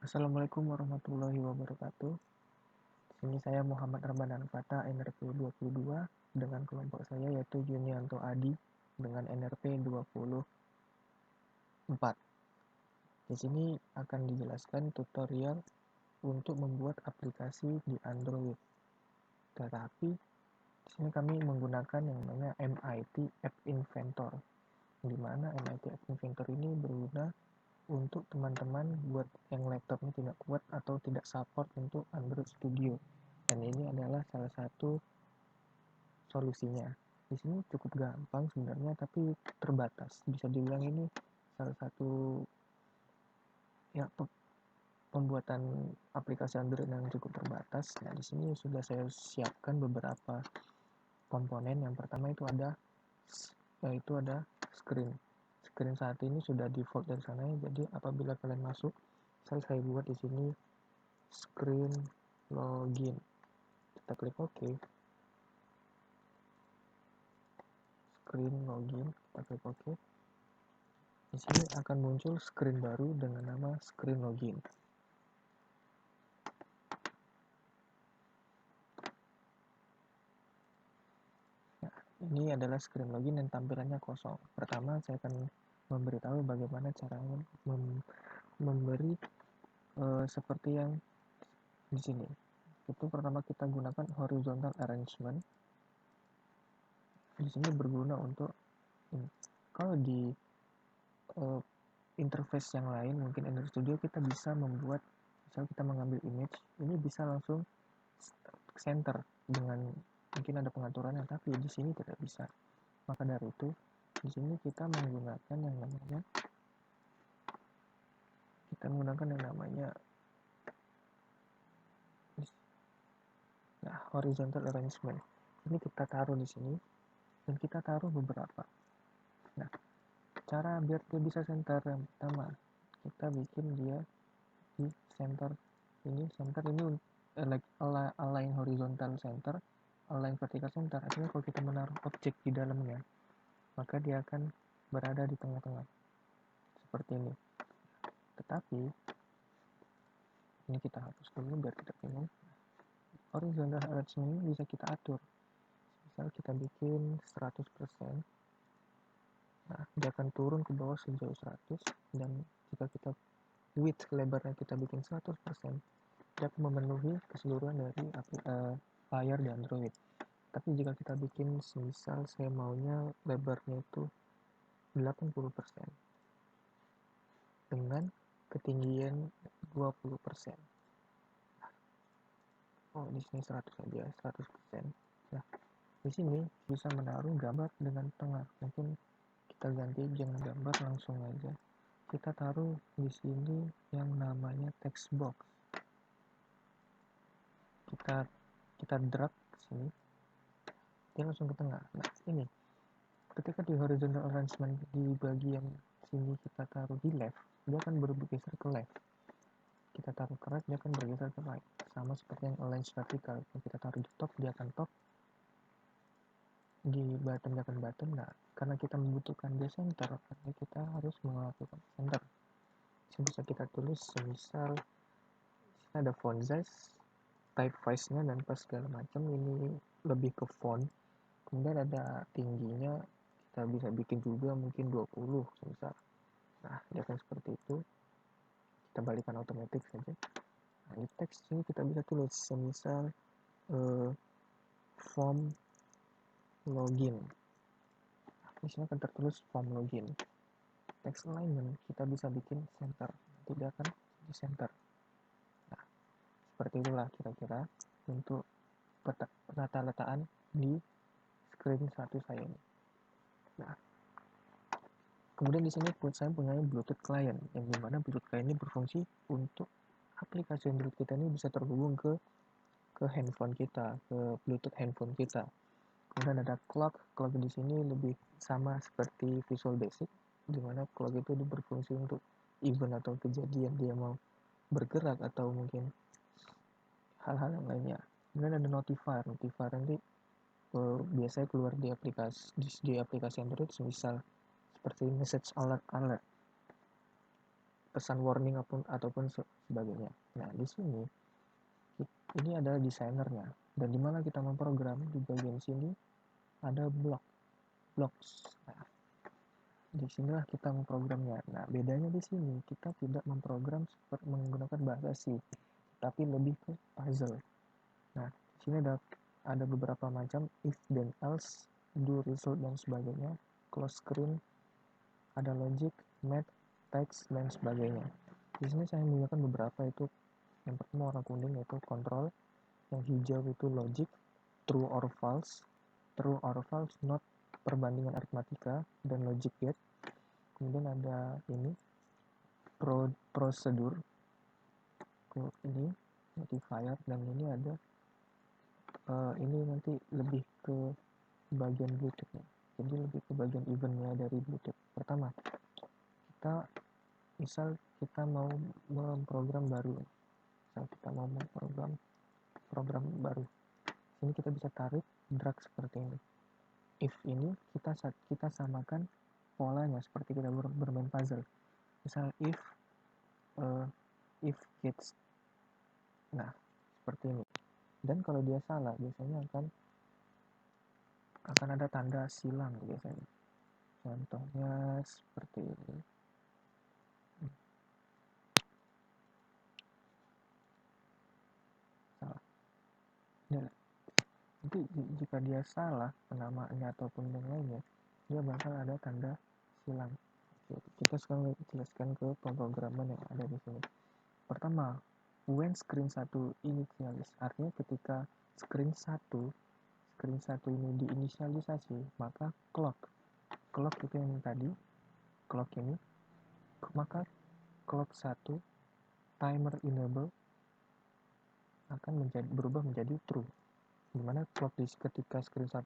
Assalamualaikum warahmatullahi wabarakatuh. Ini saya Muhammad Ramadan Fata, NRP 22, dengan kelompok saya yaitu Junianto Adi dengan NRP 24. Di sini akan dijelaskan tutorial untuk membuat aplikasi di Android. Tetapi di sini kami menggunakan yang namanya MIT App Inventor, di mana MIT App Inventor ini berguna untuk teman-teman buat yang laptopnya tidak kuat atau tidak support untuk Android Studio. Dan ini adalah salah satu solusinya. Di sini cukup gampang sebenarnya, tapi terbatas. Bisa dibilang ini salah satu ya pembuatan aplikasi Android yang cukup terbatas. Nah, di sini sudah saya siapkan beberapa komponen. Yang pertama itu ada screen. Screen saat ini sudah default dari sana, jadi apabila kalian masuk, saya buat di sini screen login. Kita klik OK. Screen login, kita klik OK. Di sini akan muncul screen baru dengan nama screen login. Nah, ini adalah screen login yang tampilannya kosong. Pertama, saya akan memberitahu bagaimana caranya memberi seperti yang di sini. Itu pertama kita gunakan horizontal arrangement. Di sini berguna untuk kalau di interface yang lain, mungkin Android Studio, kita bisa membuat, misal kita mengambil image, ini bisa langsung center dengan mungkin ada pengaturannya, tapi di sini tidak bisa. Maka dari itu, di sini kita menggunakan yang namanya horizontal arrangement. Ini kita taruh di sini dan kita taruh beberapa. Nah, cara biar dia bisa center, yang pertama kita bikin dia di center ini align horizontal center, align vertical center. Artinya kalau kita menaruh objek di dalamnya, maka dia akan berada di tengah-tengah seperti ini. Tetapi ini kita hapus dulu biar tidak bingung. Horizontal arrangement ini bisa kita atur. Misal kita bikin 100%. Nah, dia akan turun ke bawah sejauh 100, dan jika kita width lebarnya kita bikin 100%, dia akan memenuhi keseluruhan dari layar di Android. Tapi jika kita bikin semisal saya maunya lebarnya itu 80% dengan ketinggian 20%. Oh, di sini 100 saja, 100%. Nah, di sini bisa menaruh gambar dengan tengah. Mungkin kita ganti jangan gambar, langsung aja kita taruh di sini yang namanya text box. Kita drag ke sini, dia langsung ke tengah. Nah, ini ketika di horizontal arrangement di bagian sini kita taruh di left, dia akan bergeser ke left. Kita taruh ke right, dia akan bergeser ke right. Sama seperti yang align vertical, kalau kita taruh di top, dia akan top, di bottom dia akan bottom. Nah, karena kita membutuhkan dia center, karena kita harus melakukan center. Bisa kita tulis semisal ada font size, typeface-nya, dan pas segala macam. Ini lebih ke font. Kemudian ada tingginya, kita bisa bikin juga mungkin 20 misal. Nah, dia akan seperti itu. Kita balikan otomatis saja. Nah, di teks ini kita bisa tulis semisal form login. Nah, di sini akan tertulis form login. Text alignment kita bisa bikin center, nanti dia akan di center. Nah, seperti itulah kira-kira untuk penata-letaan di screen satu saya ini. Nah, kemudian di sini saya punya Bluetooth client, yang dimana Bluetooth client ini berfungsi untuk aplikasi Android kita ini bisa terhubung ke handphone kita, ke Bluetooth handphone kita. Kemudian ada clock di sini lebih sama seperti Visual Basic, dimana clock itu berfungsi untuk event atau kejadian dia mau bergerak atau mungkin hal-hal yang lainnya. Kemudian ada notifier nanti biasanya keluar di aplikasi Android, semisal seperti message alert. pesan warning ataupun sebagainya. Nah, di sini ini adalah desainernya, dan dimana kita memprogram di bagian sini ada blocks. Nah, di sinilah kita memprogramnya. Nah, bedanya di sini kita tidak memprogram menggunakan bahasa C, tapi lebih ke puzzle. Nah, di sini ada beberapa macam if then else, do result dan sebagainya, close screen, ada logic, math, text dan sebagainya. Di sini saya menggunakan beberapa, itu yang pertama warna kuning yaitu control, yang hijau itu logic, true or false, not, perbandingan aritmatika, dan logic gate. Kemudian ada ini prosedur, ini modifier, dan ini ada ini nanti lebih ke bagian Bluetooth nya. Jadi lebih ke bagian eventnya dari Bluetooth. Pertama, misal kita mau memprogram baru, program baru. Ini kita bisa tarik drag seperti ini. If ini kita samakan polanya seperti kita bermain puzzle. Misal if kids, nah seperti ini. Dan kalau dia salah, biasanya akan ada tanda silang biasanya. Contohnya seperti ini. Salah. Nah, nanti jika dia salah penamaannya ataupun yang lainnya, dia bakal ada tanda silang. Kita sekarang jelaskan ke pemrograman yang ada di sini. Pertama, when screen 1 initialis, artinya ketika screen 1 ini diinisialisasi, maka clock itu yang tadi, clock ini, maka clock 1 timer enable akan berubah menjadi true. Dimana clock ketika screen 1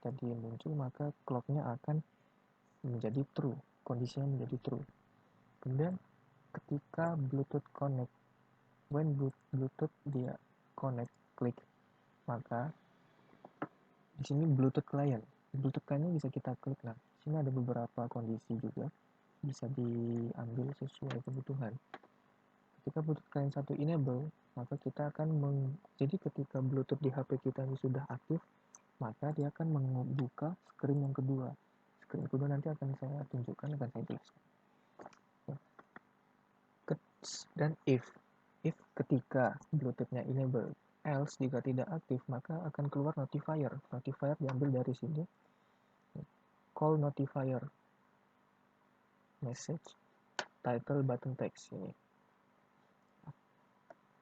tadi muncul, maka clocknya akan menjadi true, kondisinya menjadi true. Kemudian ketika Bluetooth connect, when Bluetooth dia connect, klik, maka di sini Bluetooth client bisa kita klik. Nah, di sini ada beberapa kondisi juga bisa diambil sesuai kebutuhan. Ketika Bluetooth client 1 enable, maka kita akan jadi ketika Bluetooth di HP kita ini sudah aktif, maka dia akan membuka screen yang kedua. Screen kedua nanti akan saya tunjukkan, akan saya jelaskan. Dan if ketika Bluetooth-nya enable, else jika tidak aktif, maka akan keluar notifier. Notifier diambil dari sini, call notifier, message, title, button text ini.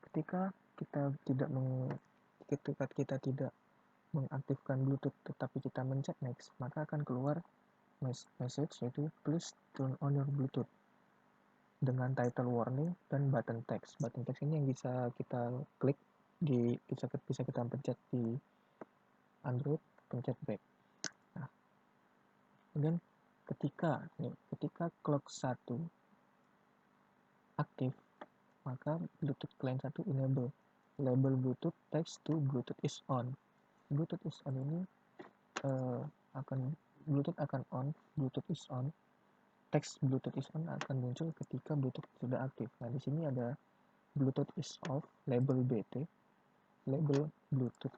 Ketika kita tidak mengaktifkan Bluetooth tetapi kita mencet next, maka akan keluar message yaitu please turn on your Bluetooth dengan title warning dan button text. Button text ini yang bisa kita klik bisa kita pencet di Android, pencet back. Nah, kemudian ketika clock 1 aktif, maka Bluetooth client 1 enable. Label Bluetooth text to Bluetooth is on. Bluetooth is on ini Bluetooth akan on, Bluetooth is on. Teks Bluetooth is on akan muncul ketika Bluetooth sudah aktif. Nah, di sini ada Bluetooth is off, label BT, label Bluetooth.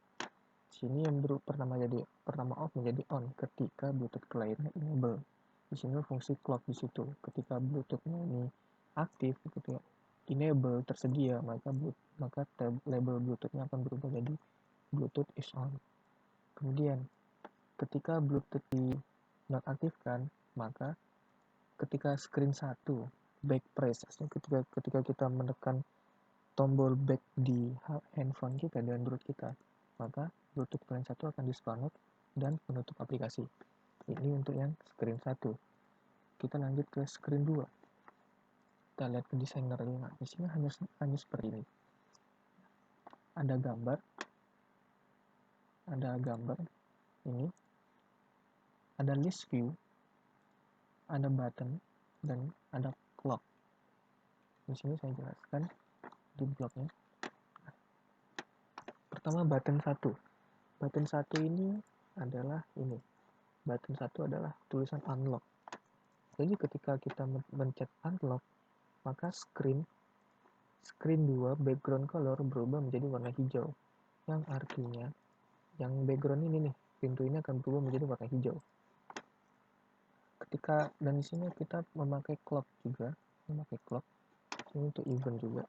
Sini yang pertama off menjadi on ketika Bluetooth client enable. Di sini fungsi clock di situ. Ketika Bluetooth-nya ini aktif, gitu ya, enable tersedia, maka label Bluetooth-nya akan berubah jadi Bluetooth is on. Kemudian ketika Bluetooth dinonaktifkan, maka ketika screen 1 back press, ketika kita menekan tombol back di handphone kita, di Android kita, maka Bluetooth client 1 akan disconnect dan menutup aplikasi. Ini untuk yang screen 1. Kita lanjut ke screen 2. Kita lihat ke desainernya. Nah, di sini hanya seperti ini. Ada gambar ini, ada list view, ada button, dan ada clock. Di sini saya jelaskan di blognya. Pertama, button 1. Button 1 ini adalah ini. Button 1 adalah tulisan unlock. Jadi ketika kita mencet unlock, maka screen 2 background color berubah menjadi warna hijau, yang artinya yang background ini nih, pintu ini akan berubah menjadi warna hijau. Ketika dan di sini kita memakai clock juga, ini untuk event juga.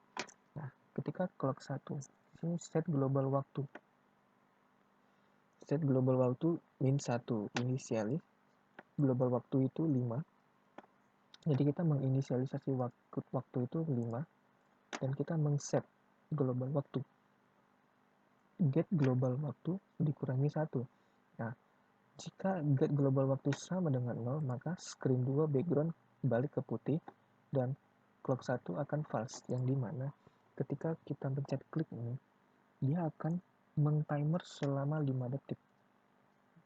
Nah, ketika clock 1, di sini set global waktu. Set global waktu min 1, inisialis global waktu itu 5. Jadi kita menginisialisasi waktu itu 5 dan kita mengset global waktu. Get global waktu dikurangi 1. Nah, jika get global waktu sama dengan 0, maka screen 2 background balik ke putih dan clock 1 akan false, yang dimana ketika kita pencet klik ini, dia akan meng-timer selama 5 detik.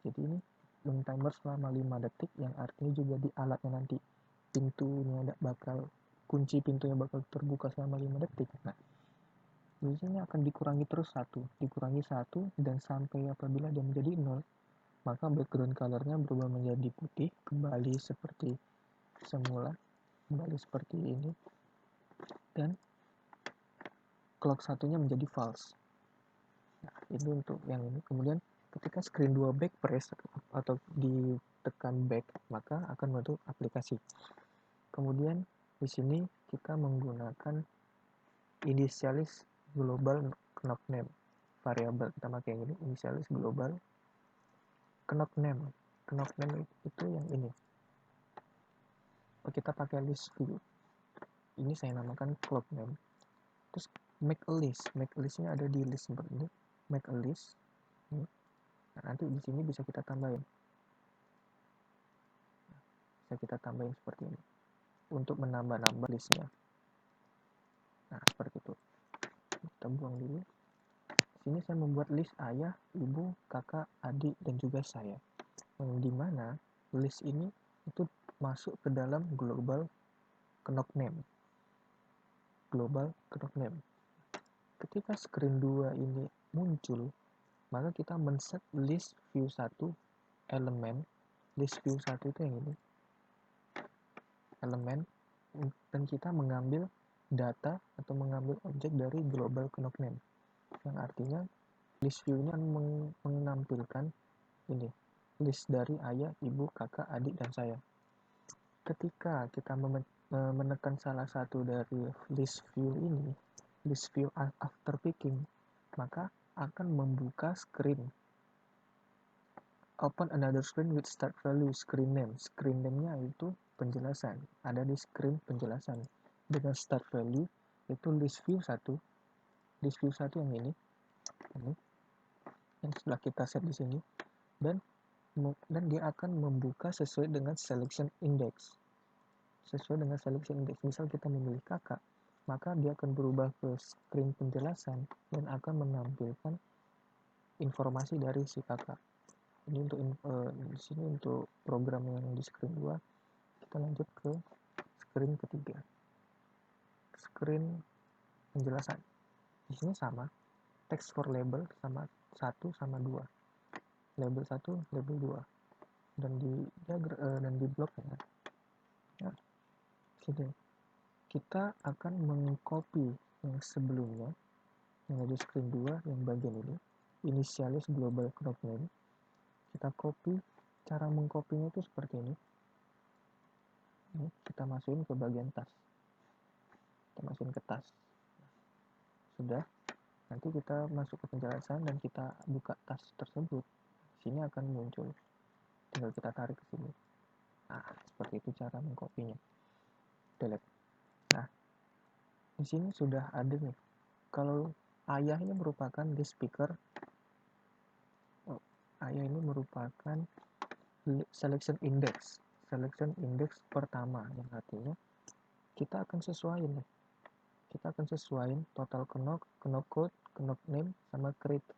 Jadi ini meng-timer selama 5 detik, yang artinya juga di alatnya nanti kunci pintunya bakal terbuka selama 5 detik. Nah, di sini akan dikurangi terus 1, dan sampai apabila dia menjadi 0, maka background colornya berubah menjadi putih, kembali seperti semula, kembali seperti ini, dan clock satunya menjadi false. Nah, ini untuk yang ini. Kemudian ketika screen 2 back press atau ditekan back, maka akan membentuk aplikasi. Kemudian di sini kita menggunakan initialis global knock name variabel, kita pakai yang ini, initialis global knock name itu yang ini. Kita pakai list view, ini saya namakan clock name. Terus make a listnya ada di list seperti ini, make a list. Nah, nanti di sini bisa kita tambahin seperti ini untuk menambah listnya. Nah, seperti itu. Kita buang dulu. Sini saya membuat list ayah, ibu, kakak, adik, dan juga saya. Yang dimana list ini itu masuk ke dalam global knock name. Ketika screen 2 ini muncul, maka kita men-set list view 1 elemen. List view 1 itu yang ini. Elemen, dan kita mengambil data atau mengambil objek dari global knock name. Yang artinya list view ini akan menampilkan ini, list dari ayah, ibu, kakak, adik, dan saya. Ketika kita menekan salah satu dari list view ini, list view after picking, maka akan membuka screen. Open another screen with start value screen name. Screen name-nya itu penjelasan, ada di screen penjelasan. Dengan start value itu list view 1 yang ini yang sudah kita set di sini, dan dia akan membuka sesuai dengan selection index. Misal kita memilih kakak, maka dia akan berubah ke screen penjelasan dan akan menampilkan informasi dari si kakak. Ini untuk di sini untuk program yang di screen 2. Kita lanjut ke screen ketiga, screen penjelasan. Di sini sama, text for label sama 1 sama 2, label 1, label 2, dan di bloknya. Nah, sini kita akan mengcopy yang sebelumnya yang ada di screen 2, yang bagian ini, initialis global knock name. Kita copy. Cara mengcopynya itu seperti ini. Kita masukin ke bagian tas. Sudah. Nanti kita masuk ke penjelasan dan kita buka tas tersebut. Sini akan muncul. Tinggal kita tarik ke sini. Nah, seperti itu cara mengcopynya. Delete. Nah, di sini sudah ada nih. Kalau ayah ini merupakan the speaker. Ayah ini merupakan selection index pertama, yang artinya kita akan sesuaiin total knock code, knock name, sama create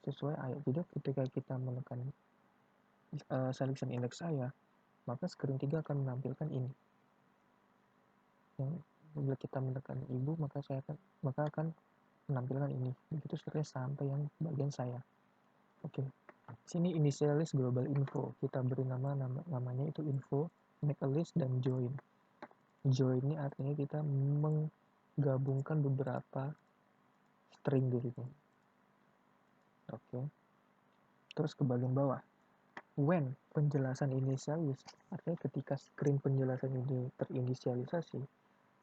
sesuai ayah. Jadi ketika kita menekan selection index ayah, maka screen 3 akan menampilkan ini. Yang bila kita menekan ibu, maka akan menampilkan ini. Begitu seterusnya sampai yang bagian saya. Oke. Sini initialis global info, kita beri namanya itu info, make a list dan join. Join ini artinya kita menggabungkan beberapa string di situ. Oke. Terus ke bagian bawah. When penjelasan inisialis, artinya ketika screen penjelasan ini terinisialisasi,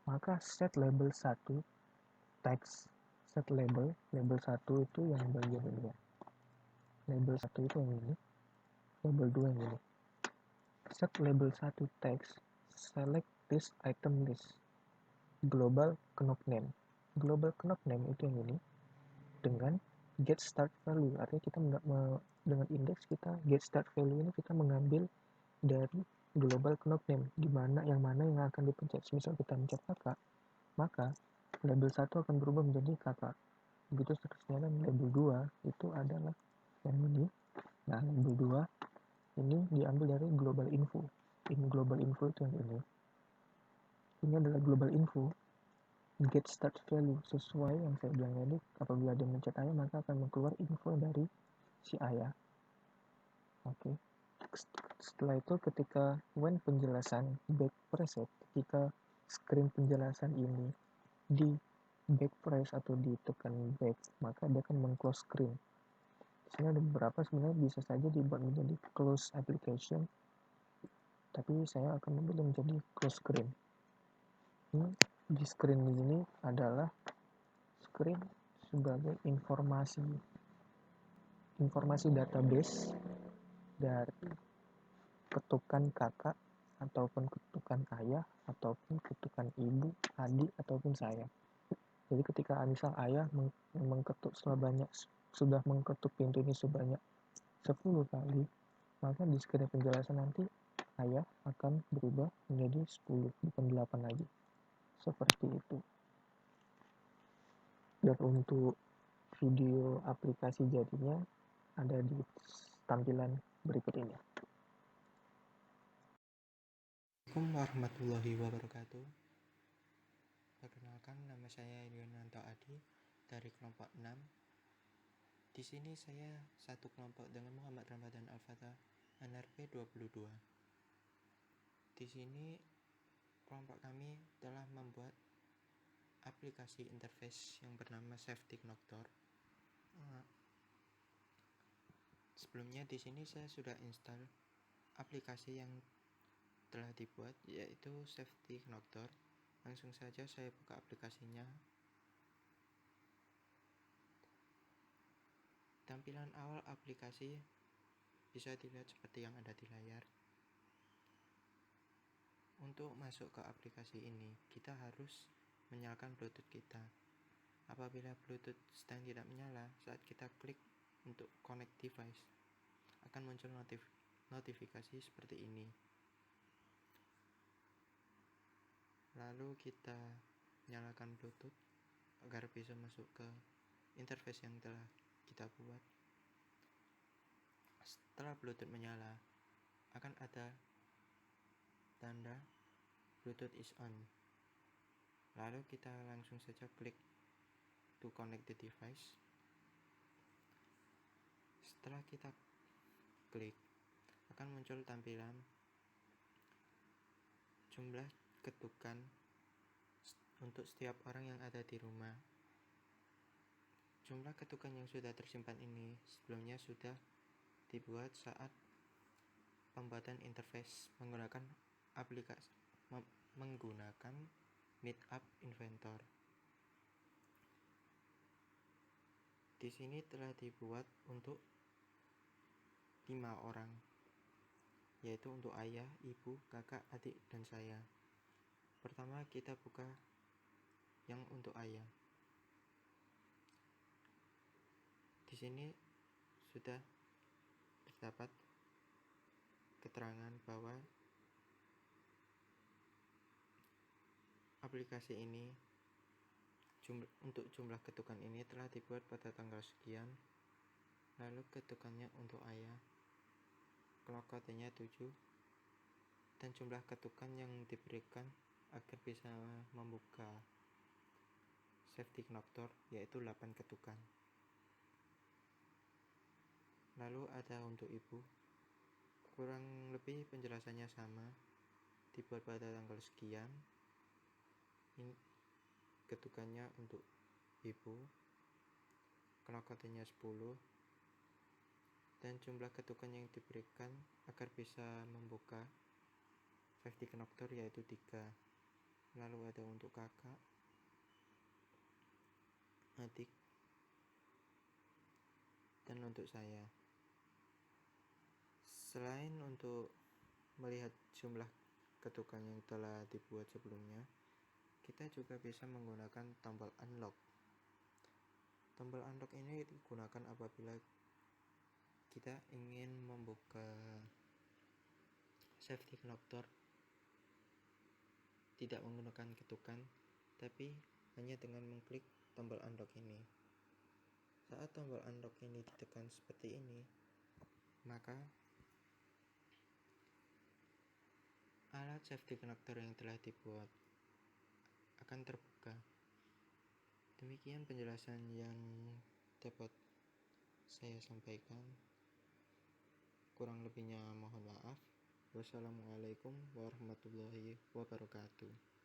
maka set label 1 text, set label 1 itu yang bagian ini ya. Label 1 itu yang ini, label 2 yang ini. Set label 1 text, select this item list. Global knock name. Global knock name itu yang ini dengan get start value, artinya kita dengan indeks kita get start value ini kita mengambil dari global knock name di mana yang akan dipencet. Misal kita mencet kakak, maka label 1 akan berubah menjadi kakak. Begitu seterusnya, dan label 2 itu adalah yang ini. Nah, label 2 ini diambil dari global info. Global info itu yang ini. Ini adalah global info get start value, sesuai yang saya bilang tadi. Apabila dia mencet ayah, maka akan keluar info dari si ayah. Oke. Setelah itu ketika when penjelasan back preset, ketika screen penjelasan ini di back press atau ditekan back, maka dia akan meng-close screen. Di sini ada beberapa, sebenarnya bisa saja dibuat menjadi close application, tapi saya akan memilih menjadi close screen. Ini di screen ini adalah screen sebagai informasi database dari ketukan kakak ataupun ketukan ayah ataupun ketukan ibu, adik ataupun saya. Jadi ketika misal ayah mengketuk sudah mengketuk pintu ini sebanyak 10 kali, maka di screen penjelasan nanti ayah akan berubah menjadi 10, bukan 8 lagi. Seperti itu. Dan untuk video aplikasi jadinya ada di tampilan berikut ini. Assalamualaikum warahmatullahi wabarakatuh. Perkenalkan, nama saya Yunanto Adi dari kelompok 6. Di sini saya satu kelompok dengan Muhammad Ramadan Al-Fatah NRP 22. Di sini kelompok kami telah membuat aplikasi interface yang bernama Safety Connector. Sebelumnya di sini saya sudah install aplikasi yang telah dibuat, yaitu Safety Connector. Langsung saja saya buka aplikasinya. Tampilan awal aplikasi bisa dilihat seperti yang ada di layar. Untuk masuk ke aplikasi ini, kita harus menyalakan Bluetooth kita. Apabila Bluetooth sedang tidak menyala, saat kita klik untuk connect device, akan muncul notifikasi seperti ini. Lalu kita nyalakan Bluetooth agar bisa masuk ke interface yang telah kita buat. Setelah Bluetooth menyala, akan ada tanda Bluetooth is on. Lalu kita langsung saja klik to connect the device. Setelah kita klik, akan muncul tampilan jumlah ketukan untuk setiap orang yang ada di rumah. Jumlah ketukan yang sudah tersimpan ini sebelumnya sudah dibuat saat pembuatan interface menggunakan aplikasi menggunakan Meetup Inventor. Di sini telah dibuat untuk 5 orang, yaitu untuk ayah, ibu, kakak, adik, dan saya. Pertama kita buka yang untuk ayah. Di sini sudah terdapat keterangan bahwa aplikasi ini untuk jumlah ketukan ini telah dibuat pada tanggal sekian. Lalu ketukannya untuk ayah, clock code-nya 7, dan jumlah ketukan yang diberikan agar bisa membuka Safety Connector yaitu 8 ketukan. Lalu ada untuk ibu, kurang lebih penjelasannya sama. dibuat pada tanggal sekian. Ini ketukannya untuk ibu, clock code-nya 10, dan jumlah ketukan yang diberikan agar bisa membuka safety connector yaitu 3. Lalu ada untuk kakak, adik, dan untuk saya. Selain untuk melihat jumlah ketukan yang telah dibuat sebelumnya, kita juga bisa menggunakan tombol unlock. Tombol unlock ini digunakan apabila kita ingin membuka safety connector tidak menggunakan ketukan, tapi hanya dengan mengklik tombol unlock ini. Saat tombol unlock ini ditekan seperti ini, maka alat safety connector yang telah dibuat akan terbuka. Demikian penjelasan yang dapat saya sampaikan. Kurang lebihnya mohon maaf. Wassalamualaikum warahmatullahi wabarakatuh.